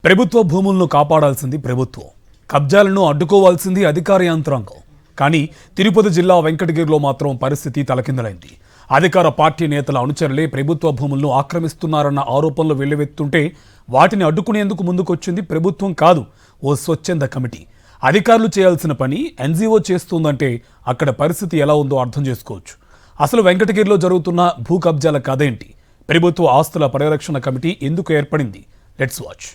ప్రభుత్వ భూములను కాపాడాల్సింది ప్రభుత్వం, కబ్జాలను అడ్డుకోవాల్సింది అధికార యంత్రాంగం. కానీ తిరుపతి జిల్లా వెంకటగిరిలో మాత్రం పరిస్థితి తలకిందలైంది. అధికార పార్టీ నేతల అనుచరులే ప్రభుత్వ భూములను ఆక్రమిస్తున్నారన్న ఆరోపణలు వెల్లువెత్తుంటే వాటిని అడ్డుకునేందుకు ముందుకొచ్చింది ప్రభుత్వం కాదు, ఓ స్వచ్ఛంద కమిటీ. అధికారులు చేయాల్సిన పని ఎన్జీఓ చేస్తుందంటే అక్కడ పరిస్థితి ఎలా ఉందో అర్థం చేసుకోవచ్చు. అసలు వెంకటగిరిలో జరుగుతున్న భూ కబ్జాల కథేంటి? ప్రభుత్వ ఆస్తుల పరిరక్షణ కమిటీ ఎందుకు ఏర్పడింది? Let's watch.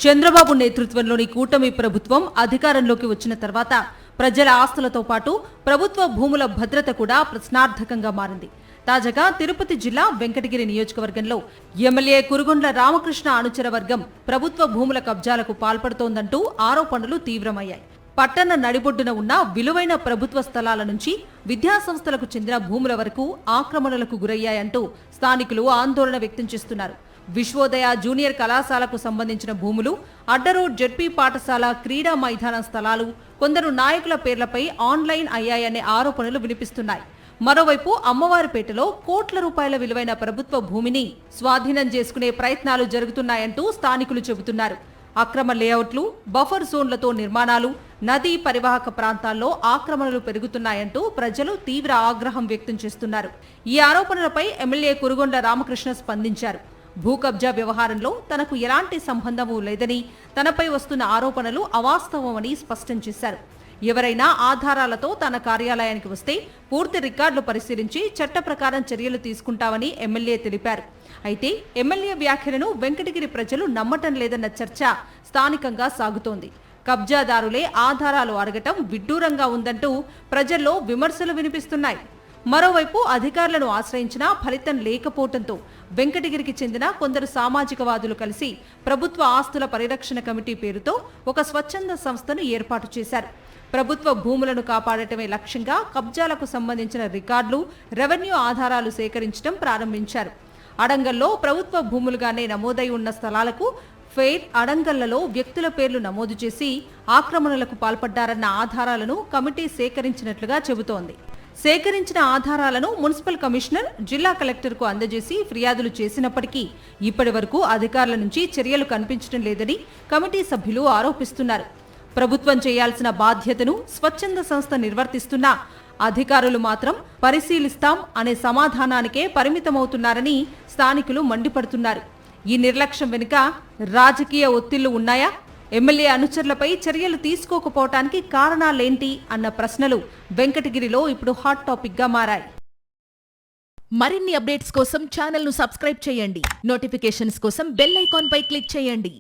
చంద్రబాబు నేతృత్వంలోని కూటమి ప్రభుత్వం అధికారంలోకి వచ్చిన తర్వాత ప్రజల ఆస్తులతో పాటు ప్రభుత్వ భూముల భద్రత కూడా ప్రశ్నార్థకంగా మారింది. తాజాగా తిరుపతి జిల్లా వెంకటగిరి నియోజకవర్గంలో ఎమ్మెల్యే కురుగొండ్ల రామకృష్ణ అనుచర వర్గం ప్రభుత్వ భూముల కబ్జాలకు పాల్పడుతోందంటూ ఆరోపణలు తీవ్రమయ్యాయి. పట్టణ నడిబొడ్డున ఉన్న విలువైన ప్రభుత్వ స్థలాల నుంచి విద్యాసంస్థలకు చెందిన భూముల వరకు ఆక్రమణలకు గురయ్యాయంటూ స్థానికులు ఆందోళన వ్యక్తం చేస్తున్నారు. విశ్వోదయ జూనియర్ కళాశాలకు సంబంధించిన భూములు, అడ్డరోడ్ జెడ్పీ పాఠశాల, క్రీడా మైదాన స్థలాలు కొందరు నాయకుల పేర్లపై ఆన్లైన్ అయ్యాయనే ఆరోపణలు వినిపిస్తున్నాయి. మరోవైపు అమ్మవారిపేటలో కోట్ల రూపాయల విలువైన ప్రభుత్వ భూమిని స్వాధీనం చేసుకునే ప్రయత్నాలు జరుగుతున్నాయంటూ స్థానికులు చెబుతున్నారు. అక్రమ లేఅవుట్లు, బఫర్ జోన్లతో నిర్మాణాలు, నదీ పరివాహక ప్రాంతాల్లో ఆక్రమణలు పెరుగుతున్నాయంటూ ప్రజలు తీవ్ర ఆగ్రహం వ్యక్తం చేస్తున్నారు. ఈ ఆరోపణలపై ఎమ్మెల్యే కురుగొండ్ల రామకృష్ణ స్పందించారు. భూ కబ్జా వ్యవహారంలో తనకు ఎలాంటి సంబంధమూ లేదని, తనపై వస్తున్న ఆరోపణలు అవాస్తవమని స్పష్టం చేశారు. ఎవరైనా ఆధారాలతో తన కార్యాలయానికి వస్తే పూర్తి రికార్డులు పరిశీలించి చట్ట ప్రకారం చర్యలు తీసుకుంటామని ఎమ్మెల్యే తెలిపారు. అయితే ఎమ్మెల్యే వ్యాఖ్యలను వెంకటగిరి ప్రజలు నమ్మటం లేదన్న చర్చ స్థానికంగా సాగుతోంది. కబ్జాదారులే ఆధారాలు అడగటం విడ్డూరంగా ఉందంటూ ప్రజల్లో విమర్శలు వినిపిస్తున్నాయి. మరోవైపు అధికారులను ఆశ్రయించినా ఫలితం లేకపోవడంతో వెంకటగిరికి చెందిన కొందరు సామాజికవాదులు కలిసి ప్రభుత్వ ఆస్తుల పరిరక్షణ కమిటీ పేరుతో ఒక స్వచ్ఛంద సంస్థను ఏర్పాటు చేశారు. ప్రభుత్వ భూములను కాపాడటమే లక్ష్యంగా కబ్జాలకు సంబంధించిన రికార్డులు, రెవెన్యూ ఆధారాలు సేకరించడం ప్రారంభించారు. అడంగల్లో ప్రభుత్వ భూములుగానే నమోదై ఉన్న స్థలాలకు ఫెయిర్, అడంగల్లలో వ్యక్తుల పేర్లు నమోదు చేసి ఆక్రమణలకు పాల్పడ్డారన్న ఆధారాలను కమిటీ సేకరించినట్లుగా చెబుతోంది. సేకరించిన ఆధారాలను మున్సిపల్ కమిషనర్, జిల్లా కలెక్టర్కు అందజేసి ఫిర్యాదులు చేసినప్పటికీ ఇప్పటి వరకు అధికారుల నుంచి చర్యలు కనిపించడం లేదని కమిటీ సభ్యులు ఆరోపిస్తున్నారు. ప్రభుత్వం చేయాల్సిన బాధ్యతను స్వచ్ఛంద సంస్థ నిర్వర్తిస్తున్నా అధికారులు మాత్రం పరిశీలిస్తాం అనే సమాధానానికే పరిమితమవుతున్నారని స్థానికులు మండిపడుతున్నారు. ఈ నిర్లక్ష్యం వెనుక రాజకీయ ఒత్తిళ్లు ఉన్నాయా? ఎమ్మెల్యే అనుచరులపై చర్యలు తీసుకోకపోవటానికి కారణాలేంటి అన్న ప్రశ్నలు వెంకటగిరిలో ఇప్పుడు హాట్ టాపిక్ గా మారాయి. మరిన్ని అప్డేట్స్ కోసం ఛానల్ ను సబ్స్క్రైబ్ చేయండి. నోటిఫికేషన్స్ కోసం బెల్ ఐకాన్ పై క్లిక్ చేయండి.